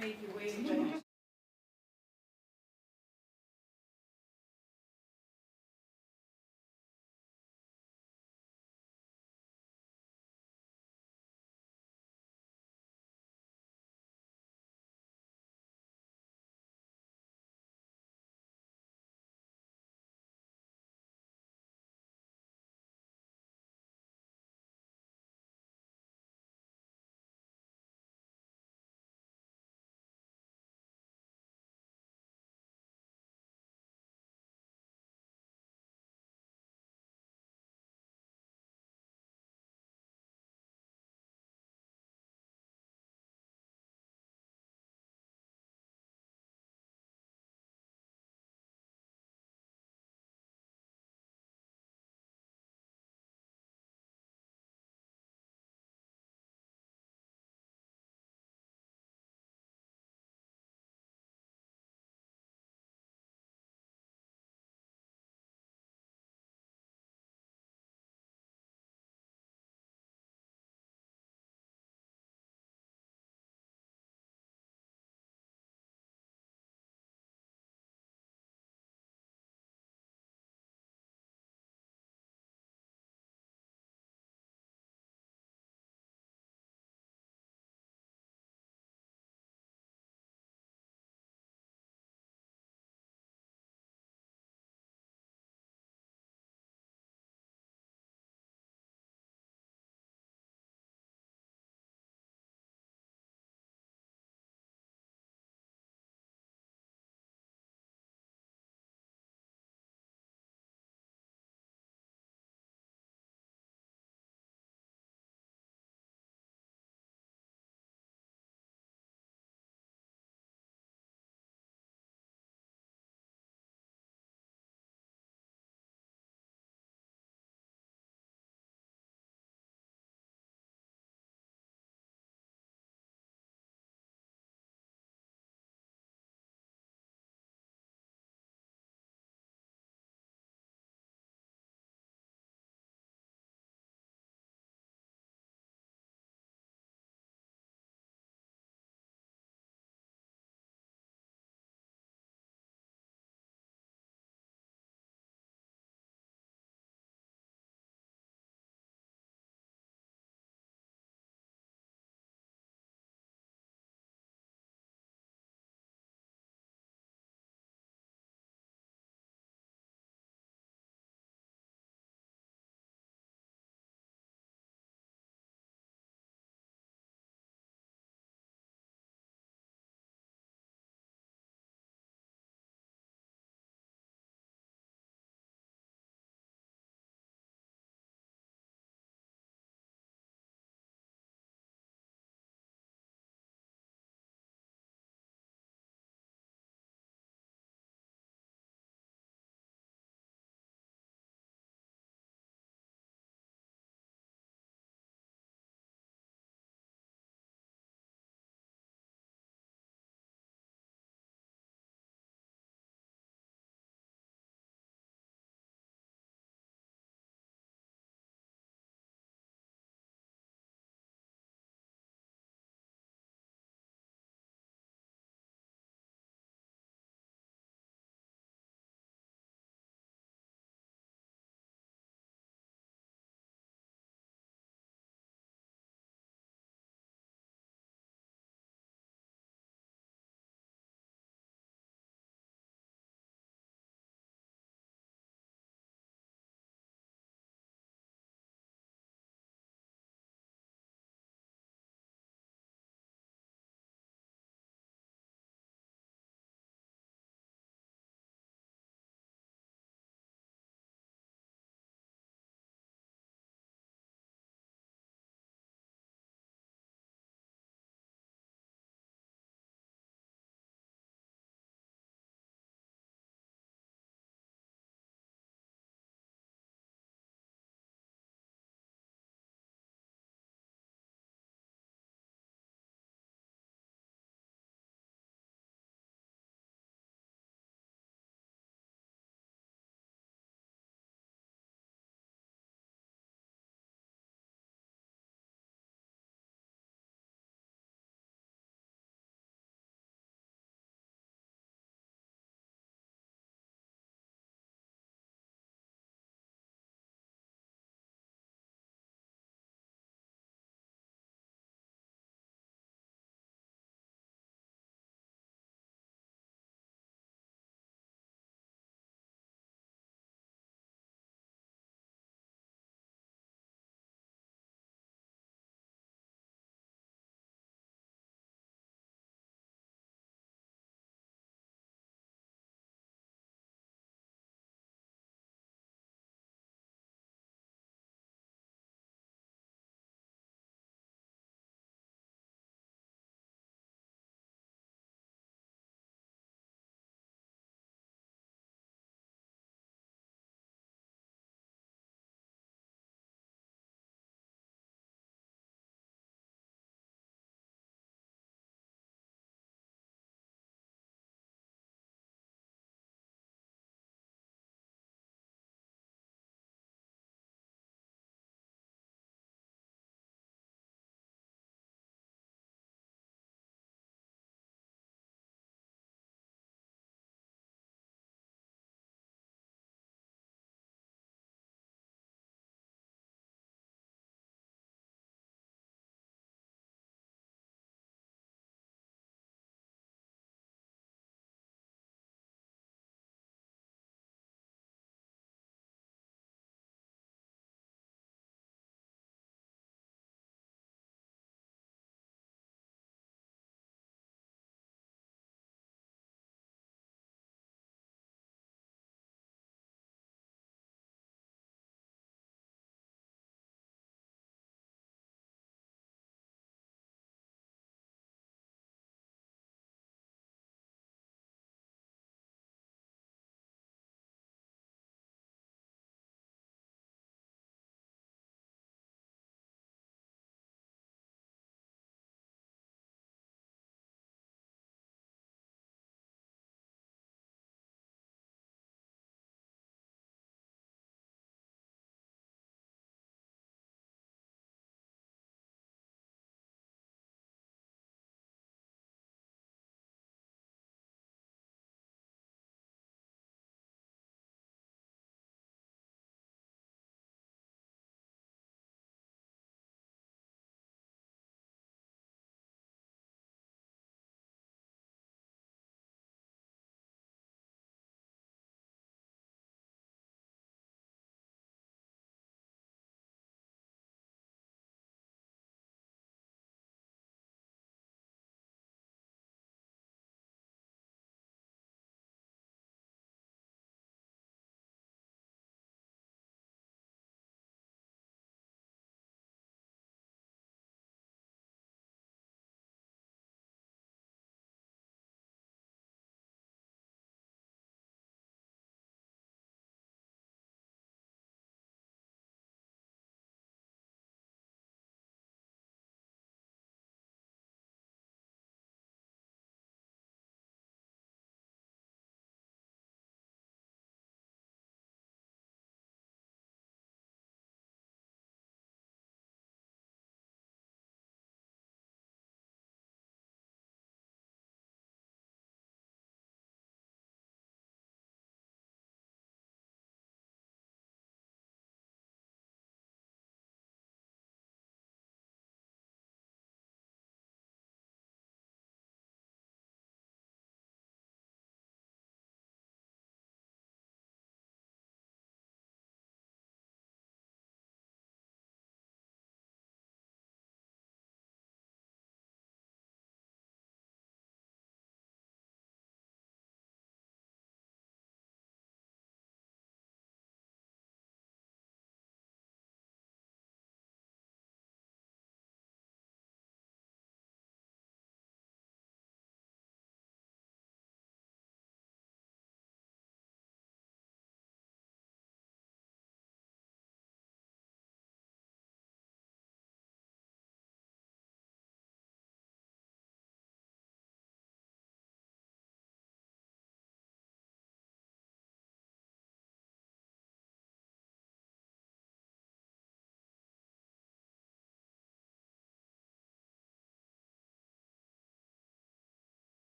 make you wait.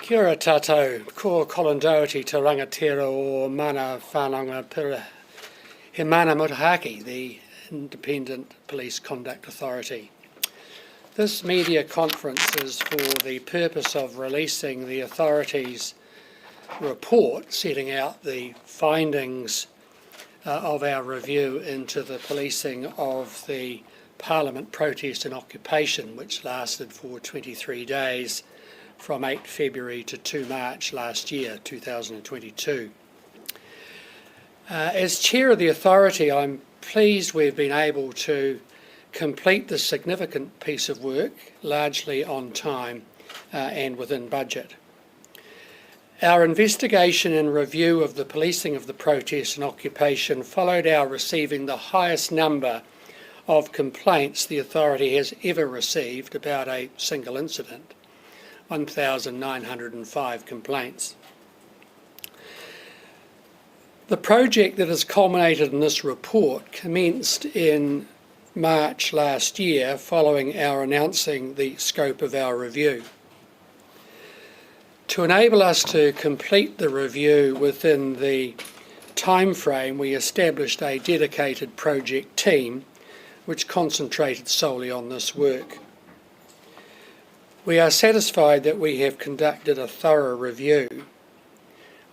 Kia ora tātou, ko kolondoati te rangatira o mana whananga pira. He mana mutahaki, the Independent Police Conduct Authority. This media conference is for the purpose of releasing the authority's report setting out the findings of our review into the policing of the Parliament protest and occupation, which lasted for 23 days from 8 February to 2 March last year, 2022. As Chair of the Authority, I'm pleased we've been able to complete this significant piece of work, largely on time and within budget. Our investigation and review of the policing of the protest and occupation followed our receiving the highest number of complaints the authority has ever received about a single incident, 1,905 complaints. The project that has culminated in this report commenced in March last year following our announcing the scope of our review. To enable us to complete the review within the time frame, we established a dedicated project team which concentrated solely on this work. We are satisfied that we have conducted a thorough review.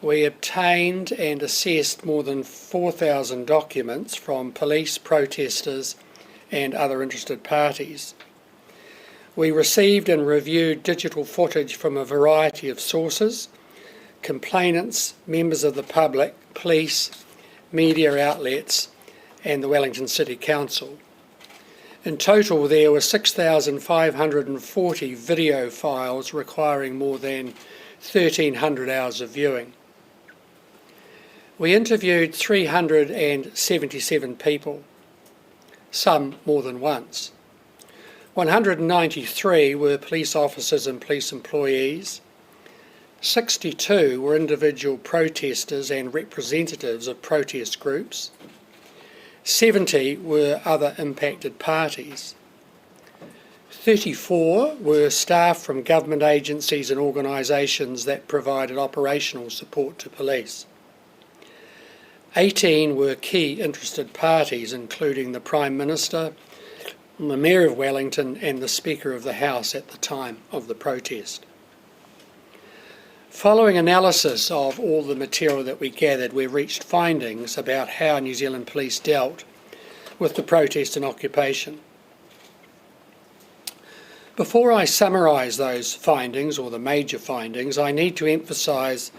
We obtained and assessed more than 4,000 documents from police, protesters and other interested parties. We received and reviewed digital footage from a variety of sources: complainants, members of the public, police, media outlets and the Wellington City Council. In total, there were 6,540 video files requiring more than 1,300 hours of viewing. We interviewed 377 people, some more than once. 193 were police officers and police employees. 62 were individual protesters and representatives of protest groups. 70 were other impacted parties. 34 were staff from government agencies and organisations that provided operational support to police. 18 were key interested parties, including the Prime Minister, the Mayor of Wellington and the Speaker of the House at the time of the protest. Following analysis of all the material that we gathered, we reached findings about how New Zealand Police dealt with the protest and occupation. Before I summarise those findings, or the major findings, I need to emphasise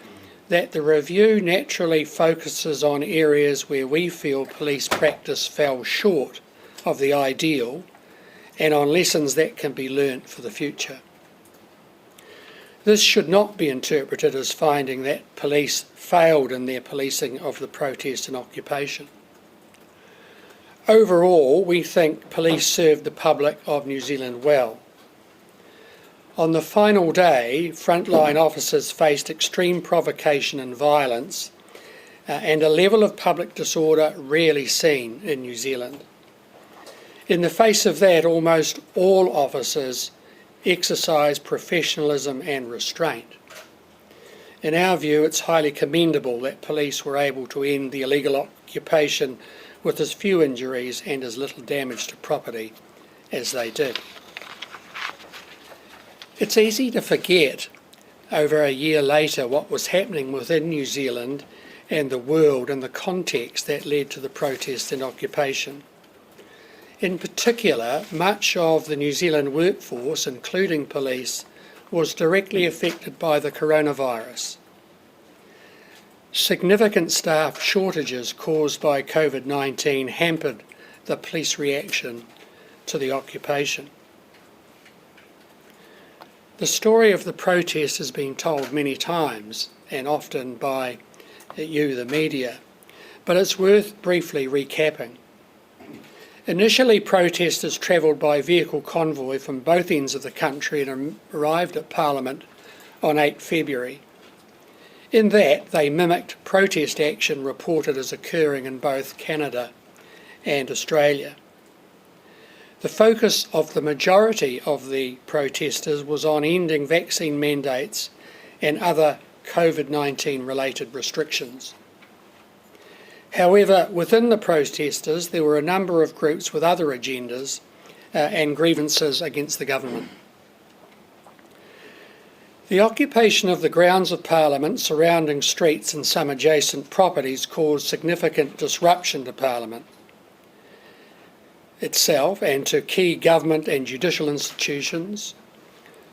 that the review naturally focuses on areas where we feel police practice fell short of the ideal and on lessons that can be learnt for the future. This should not be interpreted as finding that police failed in their policing of the protest and occupation. Overall, we think police served the public of New Zealand well. On the final day, frontline officers faced extreme provocation and violence and a level of public disorder rarely seen in New Zealand. In the face of that, almost all officers exercise professionalism and restraint. In our view, it's highly commendable that police were able to end the illegal occupation with as few injuries and as little damage to property as they did. It's easy to forget over a year later what was happening within New Zealand and the world in the context that led to the protest and occupation. In particular, much of the New Zealand workforce, including police, was directly affected by the coronavirus. Significant staff shortages caused by COVID-19 hampered the police reaction to the occupation. The story of the protest has been told many times, and often by you, the media, but it's worth briefly recapping. Initially, protesters travelled by vehicle convoy from both ends of the country and arrived at Parliament on 8 February. In that, they mimicked protest action reported as occurring in both Canada and Australia. The focus of the majority of the protesters was on ending vaccine mandates and other COVID-19 related restrictions. However, within the protesters, there were a number of groups with other agendas and grievances against the government. The occupation of the grounds of Parliament surrounding streets and some adjacent properties caused significant disruption to Parliament itself and to key government and judicial institutions,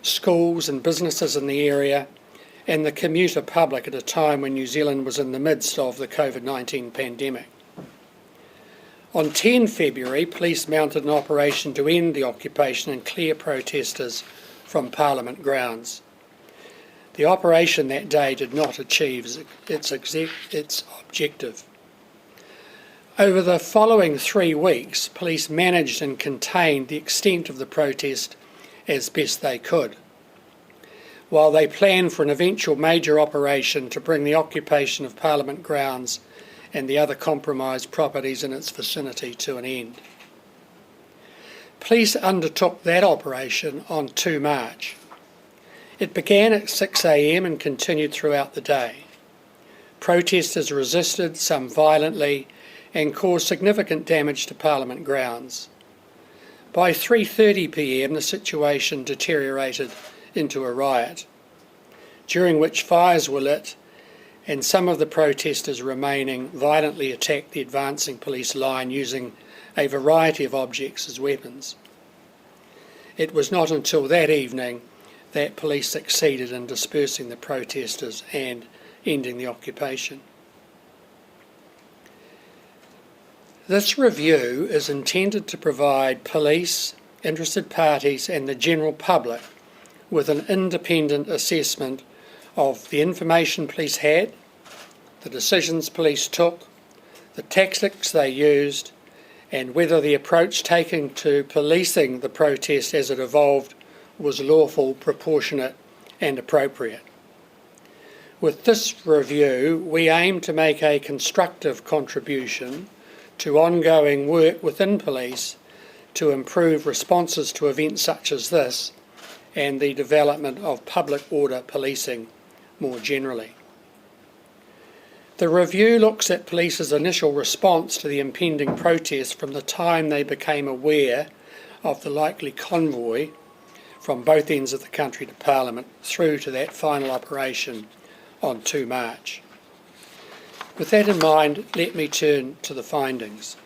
schools and businesses in the area, and the commuter public at a time when New Zealand was in the midst of the COVID-19 pandemic. On 10 February, police mounted an operation to end the occupation and clear protesters from Parliament grounds. The operation that day did not achieve its objective. Over the following 3 weeks, police managed and contained the extent of the protest as best they could, while they planned for an eventual major operation to bring the occupation of Parliament grounds and the other compromised properties in its vicinity to an end. Police undertook that operation on 2 March. It began at 6 a.m. and continued throughout the day. Protesters resisted, some violently, and caused significant damage to Parliament grounds. By 3:30 p.m. the situation deteriorated into a riot, during which fires were lit and some of the protesters remaining violently attacked the advancing police line using a variety of objects as weapons. It was not until that evening that police succeeded in dispersing the protesters and ending the occupation. This review is intended to provide police, interested parties and the general public with an independent assessment of the information police had, the decisions police took, the tactics they used, and whether the approach taken to policing the protest as it evolved was lawful, proportionate and appropriate. With this review, we aim to make a constructive contribution to ongoing work within police to improve responses to events such as this and the development of public order policing more generally. The review looks at police's initial response to the impending protest from the time they became aware of the likely convoy from both ends of the country to Parliament through to that final operation on 2 March. With that in mind, let me turn to the findings.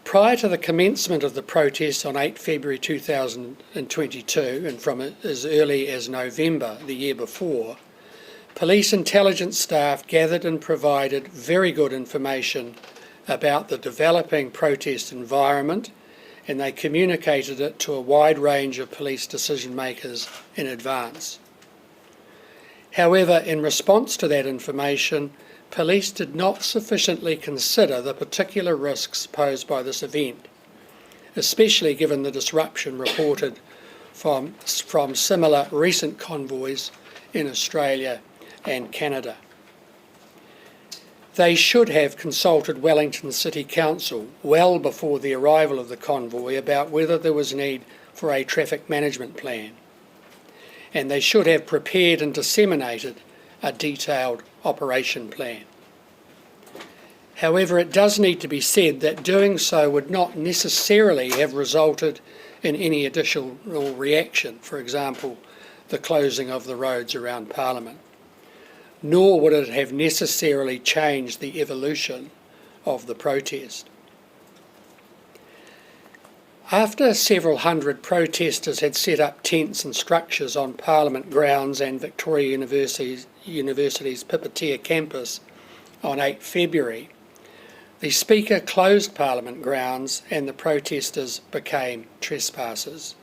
Prior to the commencement of the protest on 8 February 2022, and from as early as November the year before, police intelligence staff gathered and provided very good information about the developing protest environment, and they communicated it to a wide range of police decision makers in advance. However, in response to that information, police did not sufficiently consider the particular risks posed by this event, especially given the disruption reported from similar recent convoys in Australia and Canada. They should have consulted Wellington City Council well before the arrival of the convoy about whether there was need for a traffic management plan, and they should have prepared and disseminated a detailed operation plan. However, it does need to be said that doing so would not necessarily have resulted in any additional reaction, for example, the closing of the roads around Parliament, nor would it have necessarily changed the evolution of the protest. After several hundred protesters had set up tents and structures on Parliament grounds and Victoria University's Pipitea campus on 8 February, the Speaker closed Parliament grounds and the protesters became trespassers.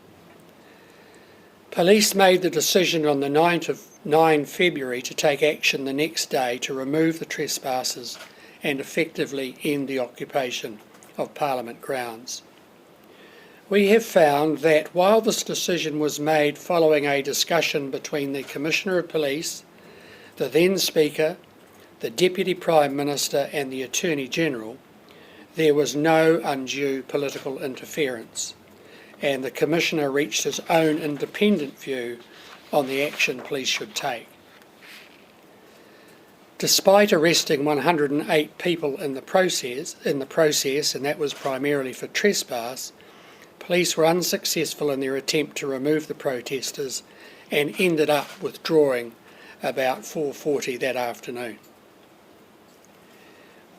Police made the decision on the 9 February to take action the next day to remove the trespassers and effectively end the occupation of Parliament grounds. We have found that while this decision was made following a discussion between the Commissioner of Police, the then Speaker, the Deputy Prime Minister and the Attorney General, there was no undue political interference, and the Commissioner reached his own independent view on the action police should take. Despite arresting 108 people in the process, and that was primarily for trespass, police were unsuccessful in their attempt to remove the protesters and ended up withdrawing about 4:40 that afternoon.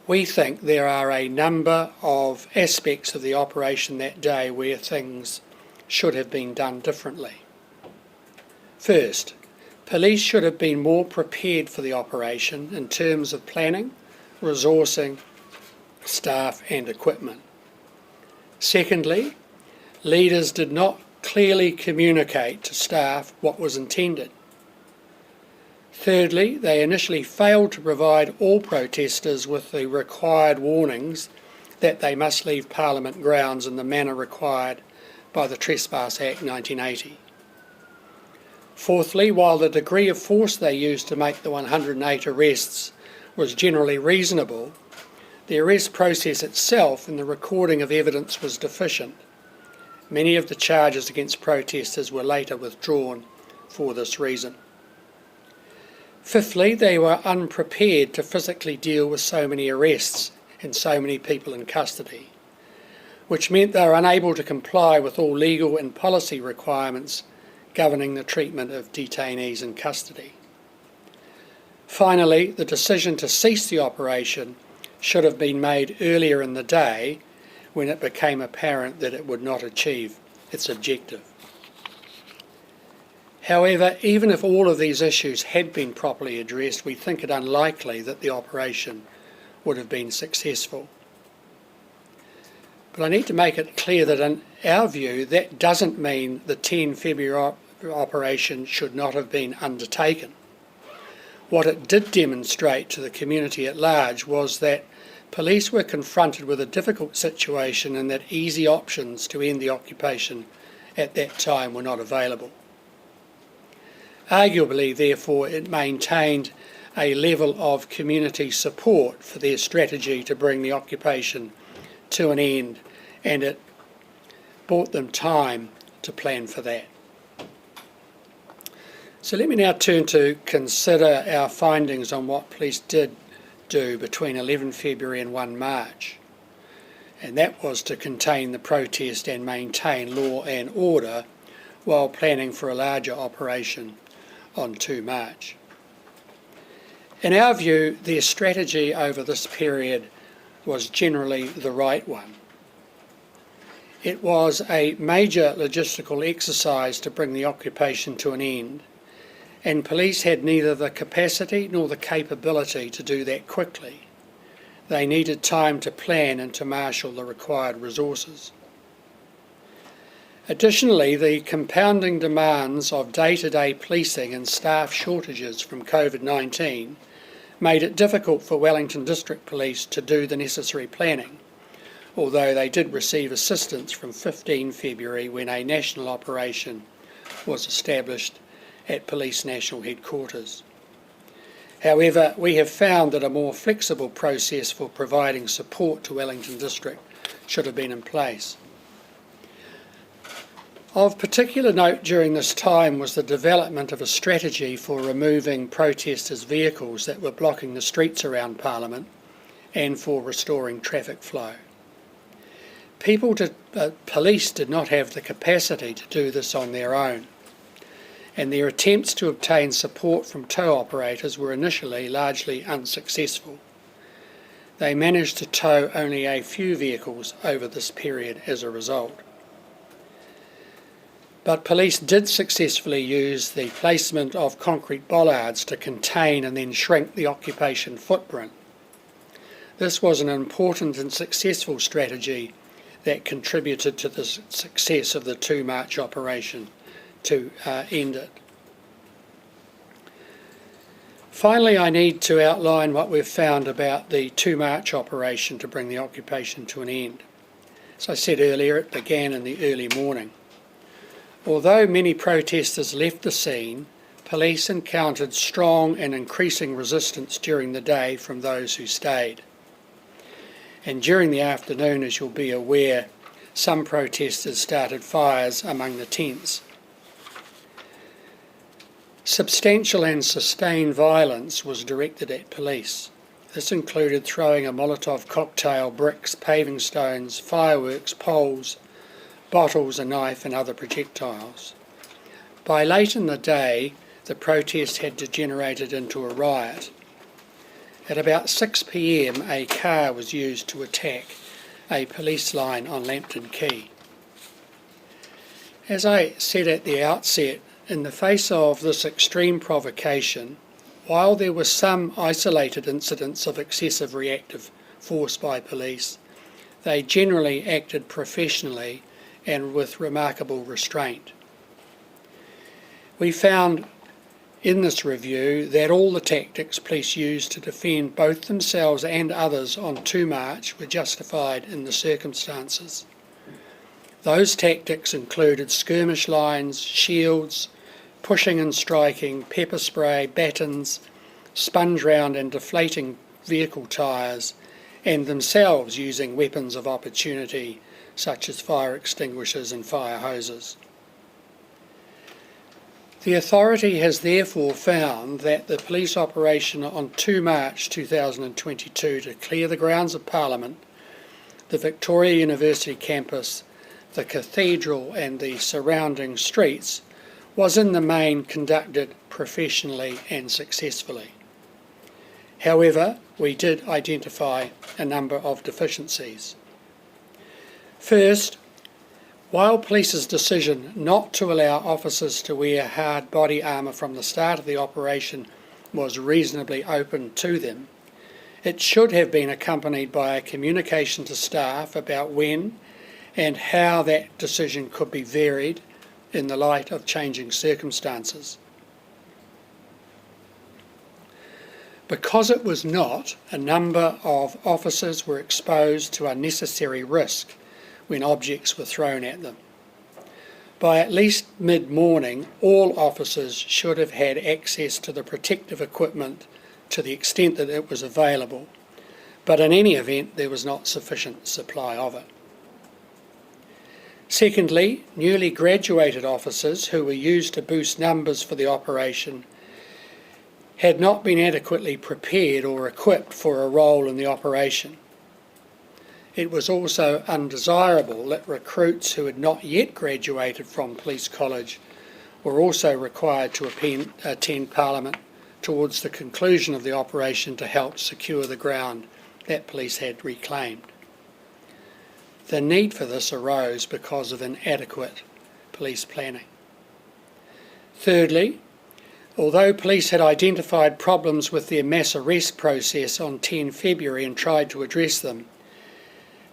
We think there are a number of aspects of the operation that day where things should have been done differently. First, police should have been more prepared for the operation in terms of planning, resourcing, staff and equipment. Secondly, leaders did not clearly communicate to staff what was intended. Thirdly, they initially failed to provide all protesters with the required warnings that they must leave Parliament grounds in the manner required by the Trespass Act 1980. Fourthly, while the degree of force they used to make the 108 arrests was generally reasonable, the arrest process itself and the recording of evidence was deficient. Many of the charges against protesters were later withdrawn for this reason. Fifthly, they were unprepared to physically deal with so many arrests and so many people in custody, which meant they were unable to comply with all legal and policy requirements governing the treatment of detainees in custody. Finally, the decision to cease the operation should have been made earlier in the day when it became apparent that it would not achieve its objective. However, even if all of these issues had been properly addressed, we think it unlikely that the operation would have been successful. But I need to make it clear that in our view, that doesn't mean the 10 February operation should not have been undertaken. What it did demonstrate to the community at large was that police were confronted with a difficult situation and that easy options to end the occupation at that time were not available. Arguably, therefore, it maintained a level of community support for their strategy to bring the occupation to an end, and it bought them time to plan for that. So let me now turn to consider our findings on what police did do between 11 February and 1 March. And that was to contain the protest and maintain law and order while planning for a larger operation on 2 March. In our view, their strategy over this period was generally the right one. It was a major logistical exercise to bring the occupation to an end, and police had neither the capacity nor the capability to do that quickly. They needed time to plan and to marshal the required resources. Additionally, the compounding demands of day-to-day policing and staff shortages from COVID-19 made it difficult for Wellington District Police to do the necessary planning, although they did receive assistance from 15 February when a national operation was established at Police National Headquarters. However, we have found that a more flexible process for providing support to Wellington District should have been in place. Of particular note during this time was the development of a strategy for removing protesters' vehicles that were blocking the streets around Parliament and for restoring traffic flow. Police did not have the capacity to do this on their own, and their attempts to obtain support from tow operators were initially largely unsuccessful. They managed to tow only a few vehicles over this period as a result. But police did successfully use the placement of concrete bollards to contain and then shrink the occupation footprint. This was an important and successful strategy that contributed to the success of the 2 March operation to end it. Finally, I need to outline what we've found about the 2 March operation to bring the occupation to an end. As I said earlier, it began in the early morning. Although many protesters left the scene, police encountered strong and increasing resistance during the day from those who stayed. And during the afternoon, as you'll be aware, some protesters started fires among the tents. Substantial and sustained violence was directed at police. This included throwing a Molotov cocktail, bricks, paving stones, fireworks, poles, bottles, a knife and other projectiles. By late in the day, the protest had degenerated into a riot. At about 6 p.m, a car was used to attack a police line on Lambton Quay. As I said at the outset, in the face of this extreme provocation, while there were some isolated incidents of excessive reactive force by police, they generally acted professionally and with remarkable restraint. We found in this review that all the tactics police used to defend both themselves and others on 2 March were justified in the circumstances. Those tactics included skirmish lines, shields, pushing and striking, pepper spray, batons, sponge round and deflating vehicle tyres, and themselves using weapons of opportunity such as fire extinguishers and fire hoses. The authority has therefore found that the police operation on 2 March 2022 to clear the grounds of Parliament, the Victoria University campus, the cathedral and the surrounding streets was in the main conducted professionally and successfully. However, we did identify a number of deficiencies. First, while police's decision not to allow officers to wear hard body armour from the start of the operation was reasonably open to them, it should have been accompanied by a communication to staff about when and how that decision could be varied in the light of changing circumstances. Because it was not, a number of officers were exposed to unnecessary risk when objects were thrown at them. By at least mid-morning, all officers should have had access to the protective equipment to the extent that it was available, but in any event there was not sufficient supply of it. Secondly, newly graduated officers who were used to boost numbers for the operation had not been adequately prepared or equipped for a role in the operation. It was also undesirable that recruits who had not yet graduated from police college were also required to attend Parliament towards the conclusion of the operation to help secure the ground that police had reclaimed. The need for this arose because of inadequate police planning. Thirdly, although police had identified problems with their mass arrest process on 10 February and tried to address them,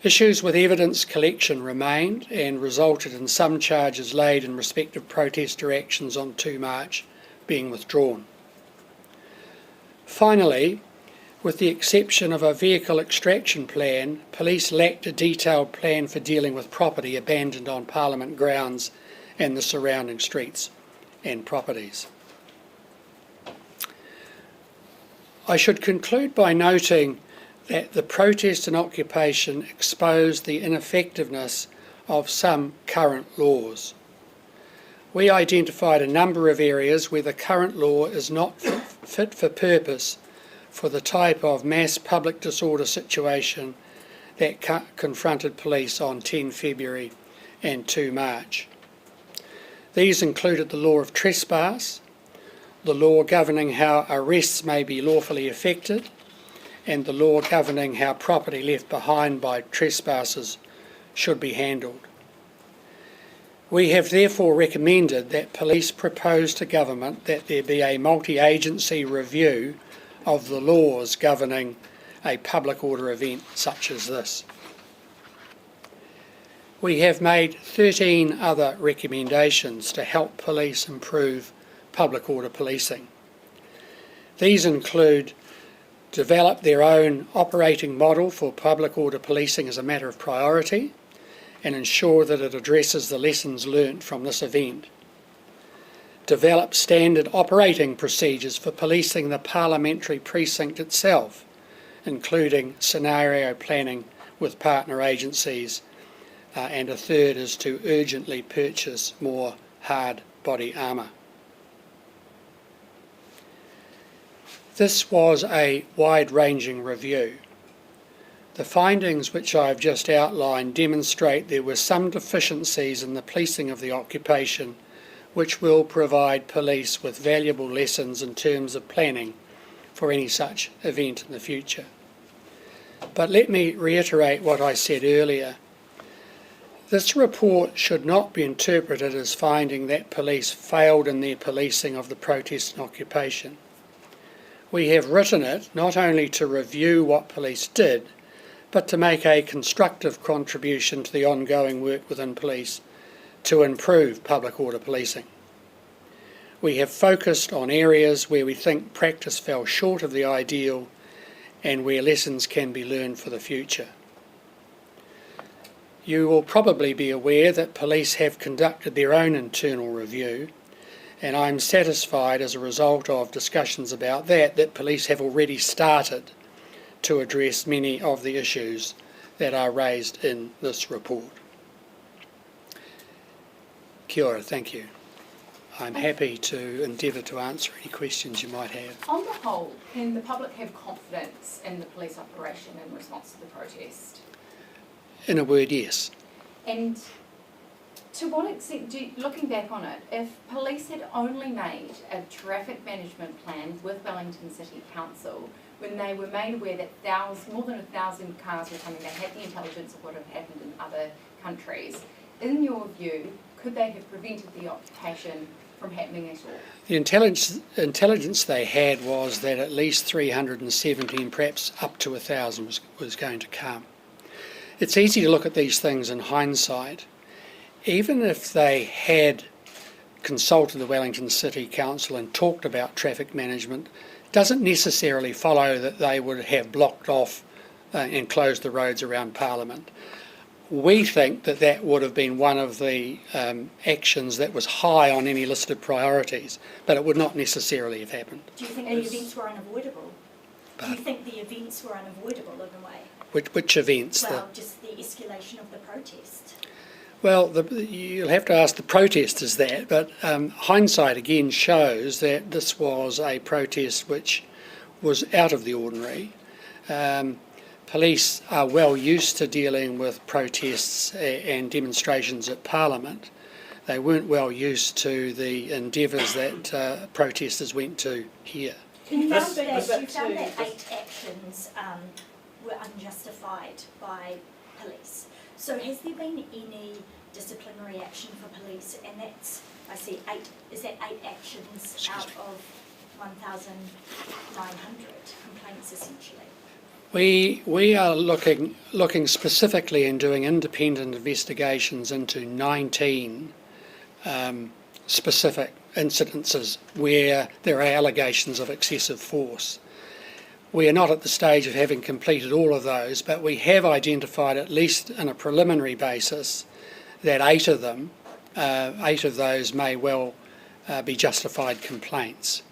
issues with evidence collection remained and resulted in some charges laid in respect of protester actions on 2 March being withdrawn. Finally, with the exception of a vehicle extraction plan, police lacked a detailed plan for dealing with property abandoned on Parliament grounds and the surrounding streets and properties. I should conclude by noting that the protest and occupation exposed the ineffectiveness of some current laws. We identified a number of areas where the current law is not fit for purpose for the type of mass public disorder situation that confronted police on 10 February and 2 March. These included the law of trespass, the law governing how arrests may be lawfully effected, and the law governing how property left behind by trespassers should be handled. We have therefore recommended that police propose to government that there be a multi-agency review of the laws governing a public order event such as this. We have made 13 other recommendations to help police improve public order policing. These include develop their own operating model for public order policing as a matter of priority and ensure that it addresses the lessons learnt from this event. Develop standard operating procedures for policing the parliamentary precinct itself, including scenario planning with partner agencies, and a third is to urgently purchase more hard body armour. This was a wide-ranging review. The findings which I have just outlined demonstrate there were some deficiencies in the policing of the occupation which will provide police with valuable lessons in terms of planning for any such event in the future. But let me reiterate what I said earlier. This report should not be interpreted as finding that police failed in their policing of the protest and occupation. We have written it not only to review what police did, but to make a constructive contribution to the ongoing work within police to improve public order policing. We have focused on areas where we think practice fell short of the ideal and where lessons can be learned for the future. You will probably be aware that police have conducted their own internal review, and I'm satisfied as a result of discussions about that police have already started to address many of the issues that are raised in this report. Kia ora, thank you. I'm happy to endeavour to answer any questions you might have. On the whole, can the public have confidence in the police operation in response to the protest? In a word, yes. And to what extent, looking back on it, if police had only made a traffic management plan with Wellington City Council, when they were made aware that more than 1,000 cars were coming, they had the intelligence of what had happened in other countries, in your view, could they have prevented the occupation from happening at all? The intelligence they had was that at least 370 and perhaps up to 1,000 was going to come. It's easy to look at these things in hindsight. Even if they had consulted the Wellington City Council and talked about traffic management, doesn't necessarily follow that they would have blocked off and closed the roads around Parliament. We think that that would have been one of the actions that was high on any list of priorities, but it would not necessarily have happened. Do you think the events were unavoidable? Do you think the events were unavoidable in a way? Which events? Well, just the escalation of the protest. Well, you'll have to ask the protesters that, but hindsight again shows that this was a protest which was out of the ordinary. Police are well used to dealing with protests and demonstrations at Parliament. They weren't well used to the endeavours that protesters went to here. You found that 8 actions were unjustified by police. So has there been any disciplinary action for police? And that's, I see, 8, is that 8 actions out of 1,900 complaints essentially? We are looking specifically and doing independent investigations into 19 specific incidences where there are allegations of excessive force. We are not at the stage of having completed all of those, but we have identified, at least on a preliminary basis, that 8 of them, 8 of those may well be justified complaints.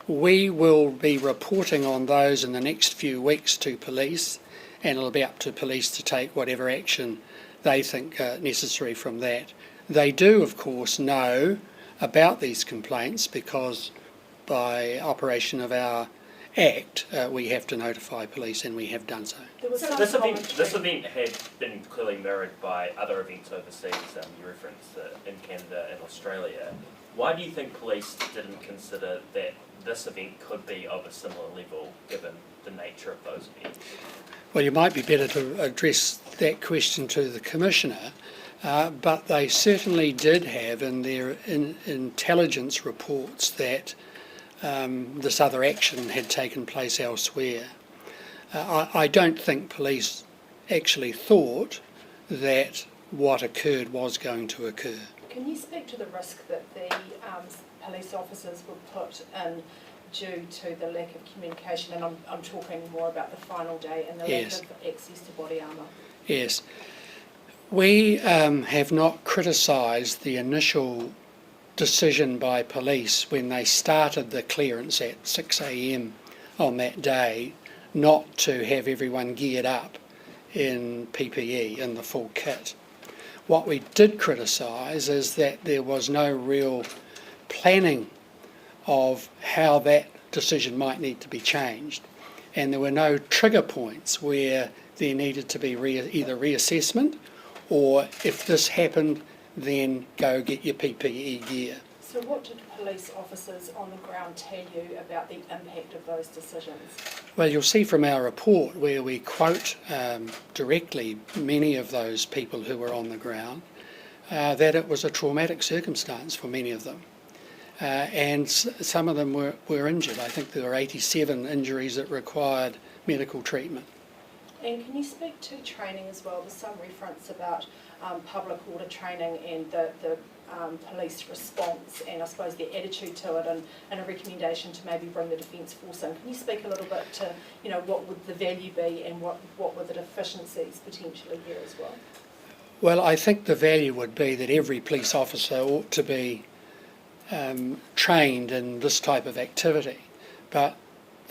We will be reporting on those in the next few weeks to police, and it'll be up to police to take whatever action they think necessary from that. They do, of course, know about these complaints because by operation of our Act, we have to notify police, and we have done so. This event had been clearly mirrored by other events overseas. You referenced in Canada and Australia. Why do you think police didn't consider that this event could be of a similar level, given the nature of those events? Well, you might be better to address that question to the Commissioner, but they certainly did have in their intelligence reports that this other action had taken place elsewhere. I don't think police actually thought that what occurred was going to occur. Can you speak to the risk that the police officers were put in due to the lack of communication, and I'm talking more about the final day and the lack of access to body armour? Yes. We have not criticised the initial decision by police when they started the clearance at 6 a.m. on that day not to have everyone geared up in PPE, in the full kit. What we did criticise is that there was no real planning of how that decision might need to be changed. And there were no trigger points where there needed to be either reassessment or if this happened, then go get your PPE gear. So what did police officers on the ground tell you about the impact of those decisions? Well, you'll see from our report where we quote directly many of those people who were on the ground that it was a traumatic circumstance for many of them. And some of them were injured. I think there were 87 injuries that required medical treatment. And can you speak to training as well? There's some reference about public order training and the police response and I suppose their attitude to it and a recommendation to maybe bring the Defence Force in. Can you speak a little bit to, you know, what would the value be and what were the deficiencies potentially here as well? Well, I think the value would be that every police officer ought to be trained in this type of activity, but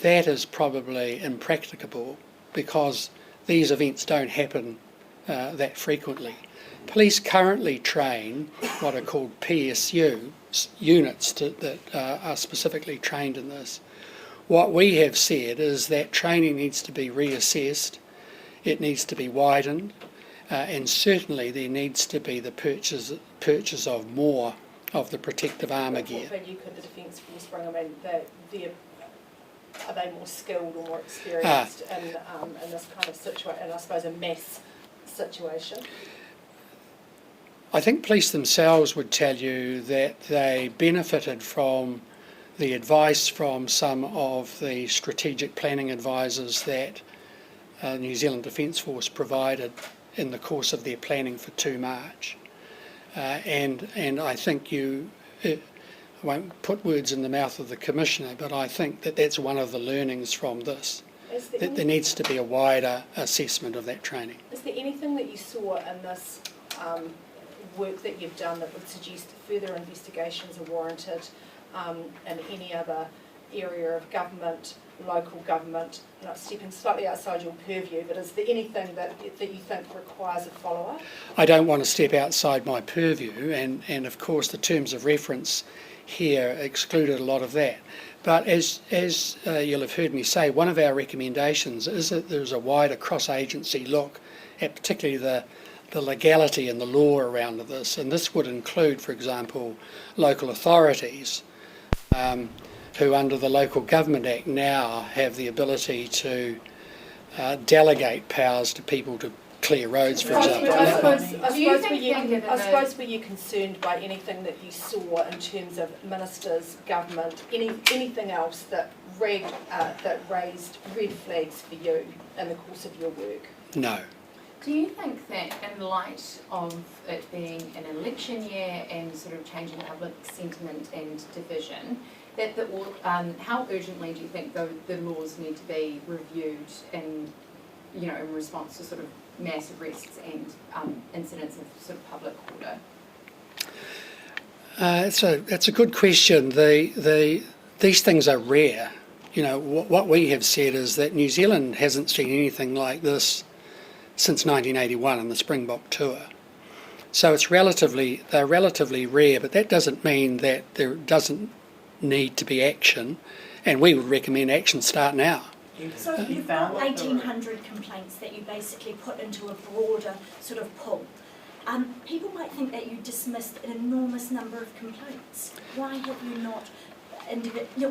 that is probably impracticable because these events don't happen that frequently. Police currently train what are called PSU units that are specifically trained in this. What we have said is that training needs to be reassessed, it needs to be widened, and certainly there needs to be the purchase of more of the protective armour gear. What value could the Defence Force bring? I mean, are they more skilled or more experienced in this kind of situation, and I suppose a mass situation? I think police themselves would tell you that they benefited from the advice from some of the strategic planning advisors that New Zealand Defence Force provided in the course of their planning for 2 March. And I think I won't put words in the mouth of the Commissioner, but I think that that's one of the learnings from this, that there needs to be a wider assessment of that training. Is there anything that you saw in this work that you've done that would suggest further investigations are warranted in any other area of government, local government, not stepping slightly outside your purview, but is there anything that you think requires a follow-up? I don't want to step outside my purview, and of course the terms of reference here excluded a lot of that. But as you'll have heard me say, one of our recommendations is that there's a wider cross-agency look at particularly the legality and the law around this, and this would include, for example, local authorities who under the Local Government Act now have the ability to delegate powers to people to clear roads, for example. I suppose were you concerned by anything that you saw in terms of ministers, government, anything else that raised red flags for you in the course of your work? No. Do you think that in light of it being an election year and sort of changing public sentiment and division, that how urgently do you think the laws need to be reviewed in response to sort of mass arrests and incidents of sort of public order? That's a good question. These things are rare. You know, what we have said is that New Zealand hasn't seen anything like this since 1981 in the Springbok tour. So they're relatively rare, but that doesn't mean that there doesn't need to be action, and we would recommend action start now. So you've got 1,800 complaints that you basically put into a broader sort of pool. People might think that you dismissed an enormous number of complaints. Why have you not,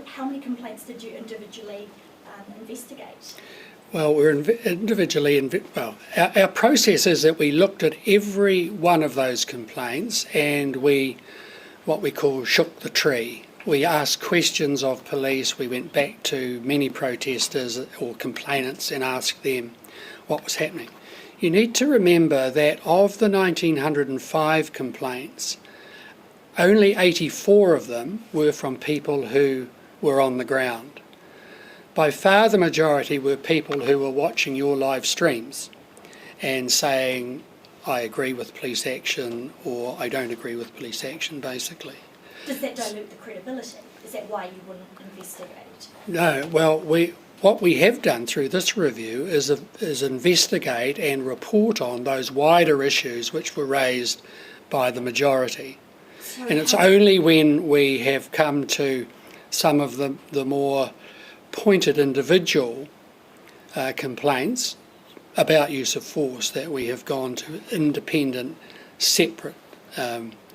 how many complaints did you individually investigate? Well, we're our process is that we looked at every one of those complaints and what we call shook the tree. We asked questions of police. We went back to many protesters or complainants and asked them what was happening. You need to remember that of the 1,905 complaints, only 84 of them were from people who were on the ground. By far the majority were people who were watching your live streams and saying, I agree with police action or I don't agree with police action, basically. Does that dilute the credibility? Is that why you wouldn't investigate? No, well, what we have done through this review is investigate and report on those wider issues which were raised by the majority. And it's only when we have come to some of the more pointed individual complaints about use of force, that we have gone to independent, separate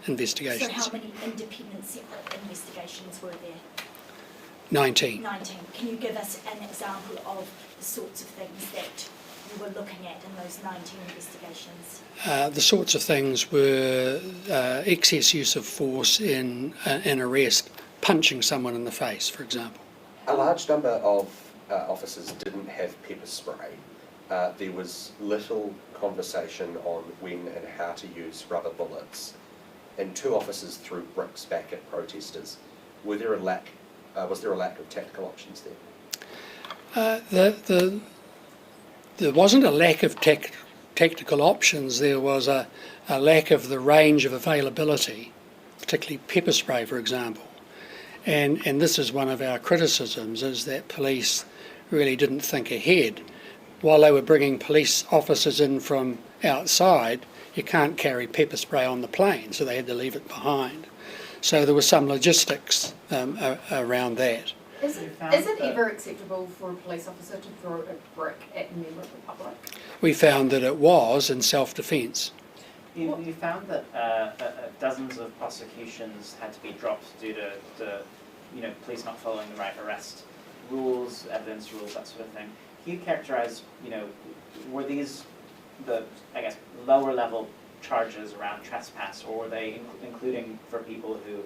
investigations. So how many independent separate investigations were there? 19. 19. Can you give us an example of the sorts of things that you were looking at in those 19 investigations? The sorts of things were excess use of force in an arrest, punching someone in the face, for example. A large number of officers didn't have pepper spray. There was little conversation on when and how to use rubber bullets, and 2 officers threw bricks back at protesters. Was there a lack of tactical options there? There wasn't a lack of tactical options. There was a lack of the range of availability, particularly pepper spray, for example. And this is one of our criticisms, is that police really didn't think ahead. While they were bringing police officers in from outside, you can't carry pepper spray on the plane, so they had to leave it behind. So there was some logistics around that. Is it ever acceptable for a police officer to throw a brick at a member of the public? We found that it was in self-defence. You found that dozens of prosecutions had to be dropped due to police not following the right arrest rules, evidence rules, that sort of thing. Can you characterise, were these the, lower level charges around trespass, or were they including for people who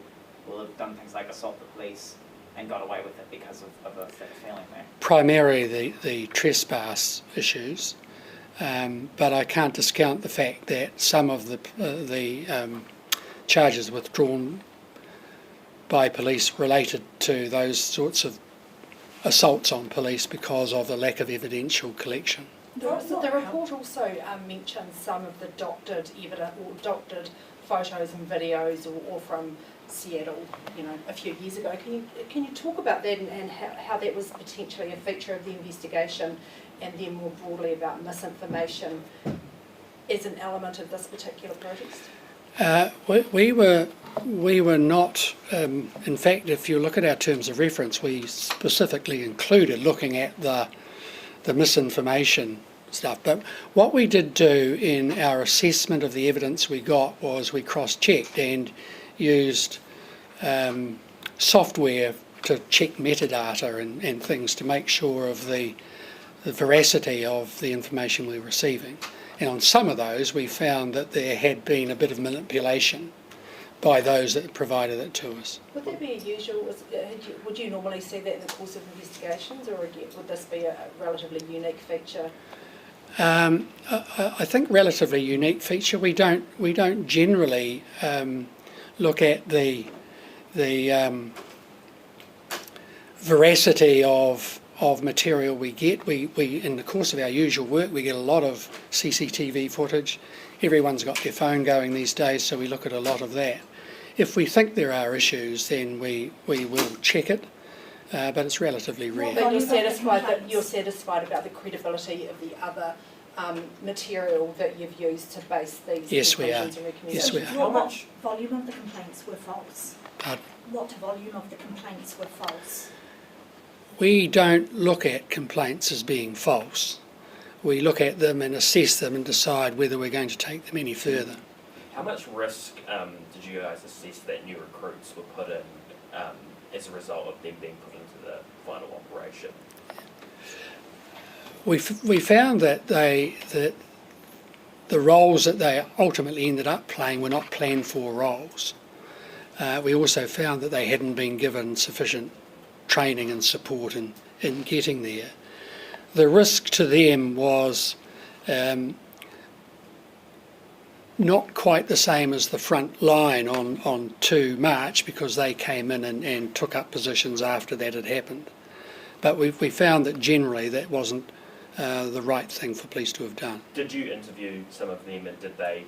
will have done things like assault the police and got away with it because of a failing there? Primarily the trespass issues, but I can't discount the fact that some of the charges withdrawn by police related to those sorts of assaults on police because of the lack of evidential collection. The report also mentions some of the doctored evidence or doctored photos and videos or from Seattle, a few years ago. Can you talk about that and how that was potentially a feature of the investigation, and then more broadly about misinformation as an element of this particular protest? We were not, in fact, if you look at our terms of reference, we specifically included looking at the misinformation stuff. But what we did do in our assessment of the evidence we got was we cross-checked and used software to check metadata and things to make sure of the veracity of the information we were receiving. And on some of those we found that there had been a bit of manipulation by those that provided it to us. Would that be a usual, would you normally see that in the course of investigations, or again, would this be a relatively unique feature? I think relatively unique feature. We don't generally look at the veracity of material we get. We in the course of our usual work we get a lot of CCTV footage. Everyone's got their phone going these days, so we look at a lot of that. If we think there are issues, then we will check it, but it's relatively rare. But you're satisfied about the credibility of the other material that you've used to base these Yes, we are. conclusions and recommendations? Yes, we are. What volume of the complaints were false? Pardon? What volume of the complaints were false? We don't look at complaints as being false. We look at them and assess them and decide whether we're going to take them any further. How much risk did you guys assess that new recruits were put in as a result of them being put into the final operation? We found that the roles that they ultimately ended up playing were not planned for roles. We also found that they hadn't been given sufficient training and support in getting there. The risk to them was not quite the same as the front line on 2 March, because they came in and took up positions after that had happened. But we found that generally that wasn't the right thing for police to have done. Did you interview some of them, and did they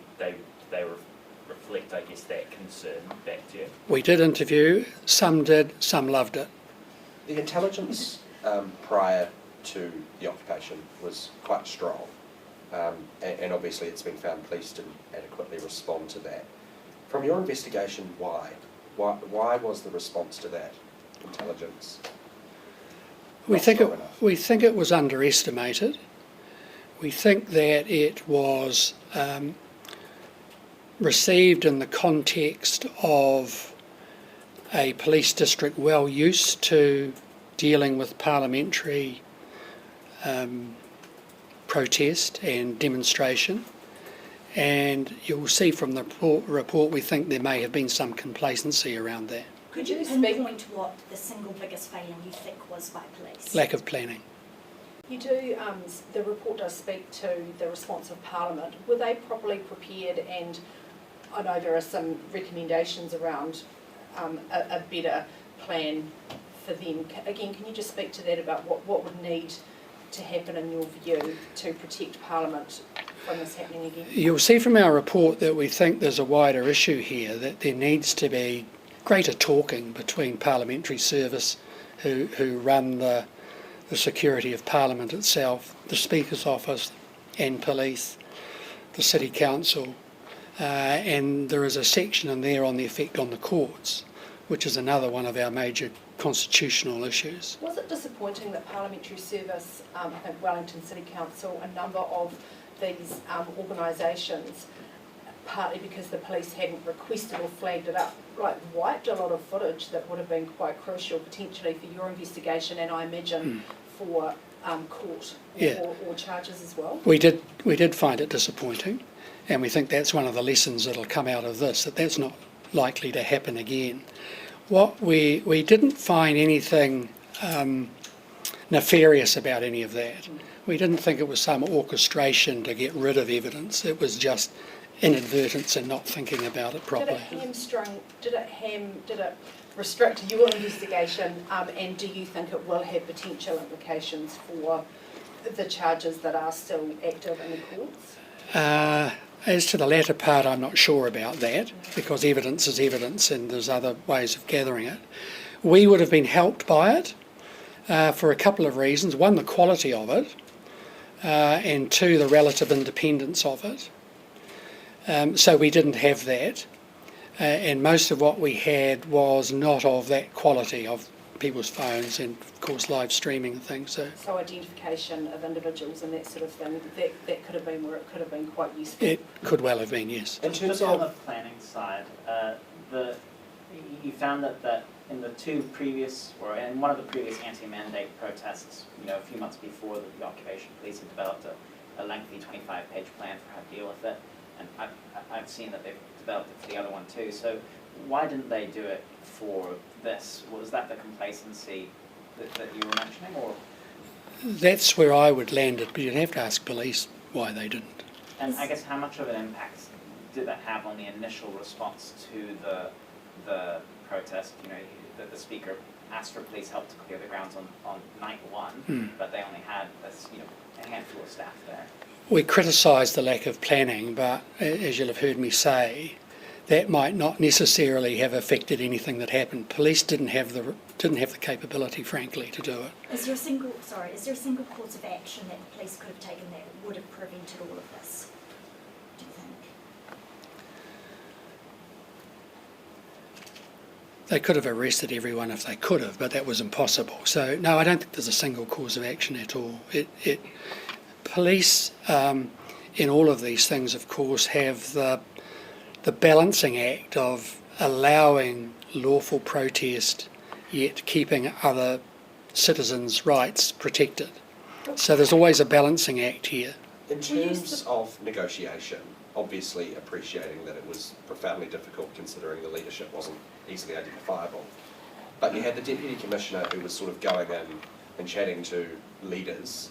reflect, I guess, that concern back to you? We did interview, some did, some loved it. The intelligence prior to the occupation was quite strong, and obviously it's been found police didn't adequately respond to that. From your investigation, why? Why was the response to that intelligence? We Not think strong it, enough? we think it was underestimated. We think that it was received in the context of a police district well used to dealing with parliamentary protest and demonstration. And you'll see from the report we think there may have been some complacency around that. Could you Could you speak- pinpoint what the single biggest failing you think was by police? Lack of planning. You do, the report does speak to the response of Parliament. Were they properly prepared? And I know there are some recommendations around a better plan for them. Again, can you just speak to that about what would need to happen in your view to protect Parliament from this happening again? You'll see from our report that we think there's a wider issue here, that there needs to be greater talking between parliamentary service who run the security of Parliament itself, the Speaker's office and police, the City Council, and there is a section in there on the effect on the courts, which is another one of our major constitutional issues. Was it disappointing that parliamentary service, I think Wellington City Council, a number of these organisations, partly because the police hadn't requested or flagged it up, wiped a lot of footage that would have been quite crucial potentially for your investigation and I imagine for court or charges as well? We did find it disappointing, and we think that's one of the lessons that'll come out of this, that's not likely to happen again. What we didn't find anything nefarious about any of that. We didn't think it was some orchestration to get rid of evidence. It was just inadvertence and not thinking about it properly. Did it restrict your investigation, and do you think it will have potential implications for the charges that are still active in the courts? As to the latter part, I'm not sure about that, because evidence is evidence and there's other ways of gathering it. We would have been helped by it for a couple of reasons. One, the quality of it, and two, the relative independence of it. So we didn't have that, and most of what we had was not of that quality, of people's phones and of course live streaming and things. So identification of individuals and that sort of thing, that could have been where it could have been quite useful. It could well have been, yes. In terms Just on the of, planning side, you found that in the two previous, or in one of the previous anti-mandate protests, a few months before the occupation police had developed a lengthy 25-page plan for how to deal with it, and I've seen that they've developed it for the other one too. So why didn't they do it for this? Was that the complacency that you were mentioning, or? That's where I would land it, but you'd have to ask police why they didn't. And I guess how much of an impact did that have on the initial response to the protest? The Speaker asked for police help to clear the grounds on night one, but they only had a handful of staff there. We criticised the lack of planning, but as you'll have heard me say, that might not necessarily have affected anything that happened. Police didn't have the capability, frankly, to do it. Is there a single course of action that the police could have taken that would have prevented all of this, do you think? They could have arrested everyone if they could have, but that was impossible. So no, I don't think there's a single cause of action at all. Police, in all of these things, of course, have the balancing act of allowing lawful protest, yet keeping other citizens' rights protected. So there's always a balancing act here. in terms of negotiation, obviously appreciating that it was profoundly difficult considering the leadership wasn't easily identifiable, but you had the Deputy Commissioner who was sort of going in and chatting to leaders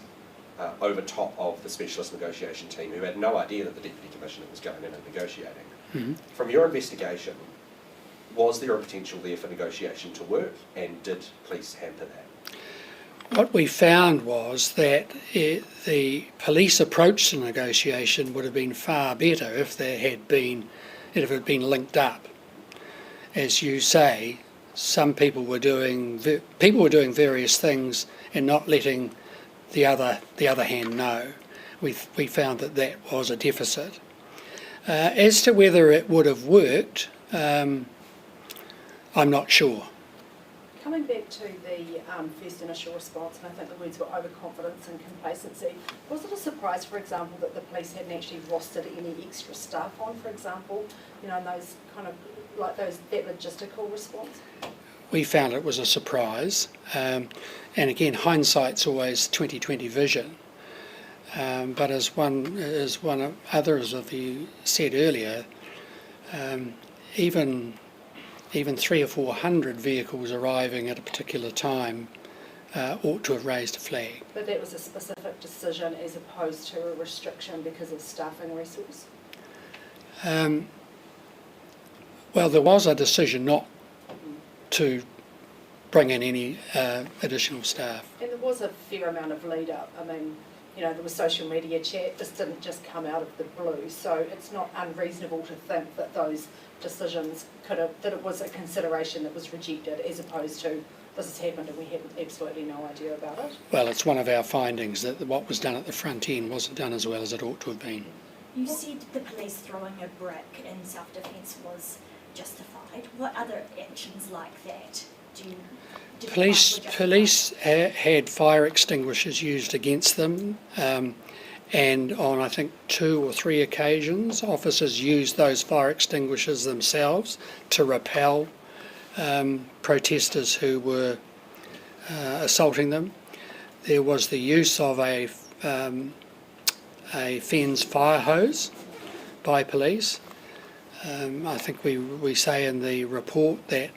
over top of the specialist negotiation team who had no idea that the Deputy Commissioner was going in and negotiating. Mm-hmm. From your investigation, was there a potential there for negotiation to work, and did police hamper that? What we found was that the police approach to negotiation would have been far better if it had been linked up. As you say, some people were doing various things and not letting the other hand know. We found that was a deficit. As to whether it would have worked, I'm not sure. coming back to the first initial response, and I think the words were overconfidence and complacency, was it a surprise, for example, that the police hadn't actually rostered any extra staff on, for example, you know, in those kind of, like that logistical response? We found it was a surprise, and again, hindsight's always 20/20 vision. But as one of others of you said earlier, even 300 or 400 vehicles arriving at a particular time ought to have raised a flag. But that was a specific decision as opposed to a restriction because of staffing resource? Well, there was a decision not to bring in any additional staff. And there was a fair amount of lead up. I mean, you know, there was social media chat. This didn't just come out of the blue. So it's not unreasonable to think that those decisions that it was a consideration that was rejected as opposed to this has happened and we have absolutely no idea about it. Well, it's one of our findings that what was done at the front end wasn't done as well as it ought to have been. You said the police throwing a brick in self-defence was justified. What other actions like that do you find were justified? Police had fire extinguishers used against them, and on I think 2 or 3 occasions officers used those fire extinguishers themselves to repel protesters who were assaulting them. There was the use of a fence fire hose by police. I think we say in the report that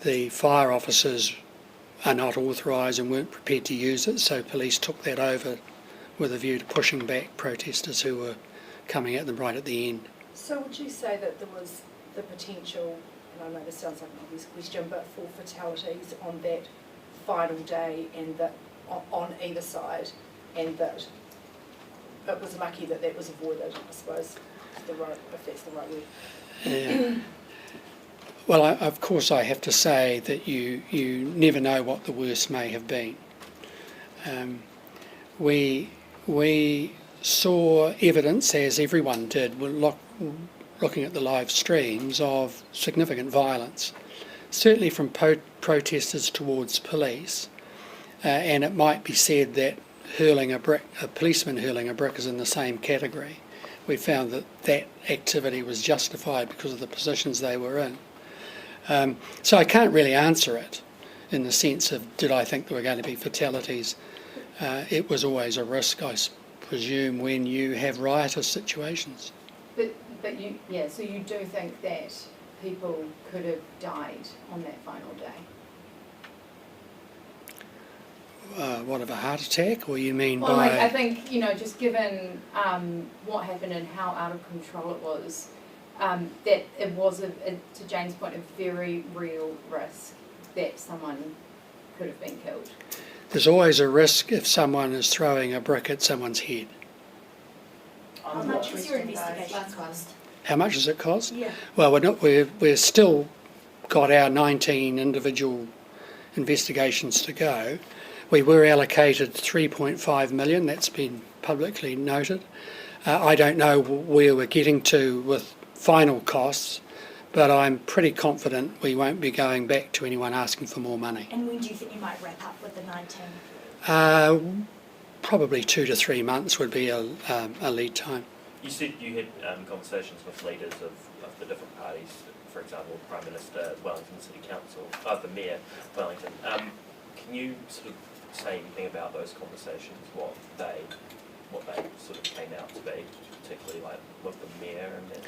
the fire officers are not authorised and weren't prepared to use it, so police took that over with a view to pushing back protesters who were coming at them right at the end. So would you say that there was the potential, and I know this sounds like an obvious question, but for fatalities on that final day and that on either side, and that it was lucky that that was avoided, I suppose, if that's the right word? Well, of course I have to say that you never know what the worst may have been. We saw evidence, as everyone did, looking at the live streams, of significant violence, certainly from protesters towards police, and it might be said that a policeman hurling a brick is in the same category. We found that activity was justified because of the positions they were in. So I can't really answer it in the sense of did I think there were going to be fatalities. It was always a risk, I presume, when you have riotous situations. But so you do think that people could have died on that final day? What, of a heart attack, or you mean Well, by... I think, just given what happened and how out of control it was, that it was, to Jane's point, a very real risk that someone could have been killed. There's always a risk if someone is throwing a brick at someone's head. How much is your investigation cost? How much does it cost? Yeah. Well, we're still got our 19 individual investigations to go. We were allocated 3.5 million, that's been publicly noted. I don't know where we're getting to with final costs, but I'm pretty confident we won't be going back to anyone asking for more money. And when do you think you might wrap up with the 19? Probably 2 to 3 months would be a lead time. You said you had conversations with leaders of the different parties, for example, Prime Minister, Wellington City Council, the Mayor, Wellington. Can you sort of say anything about those conversations, what they sort of came out to be, particularly like with the Mayor and that?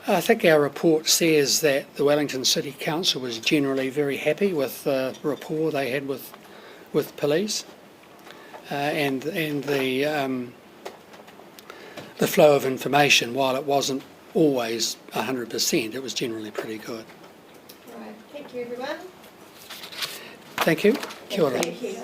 I think our report says that the Wellington City Council was generally very happy with the rapport they had with police, and the flow of information. While it wasn't always 100%, it was generally pretty good. Right, thank you everyone. Thank you. Kia ora. Thank you.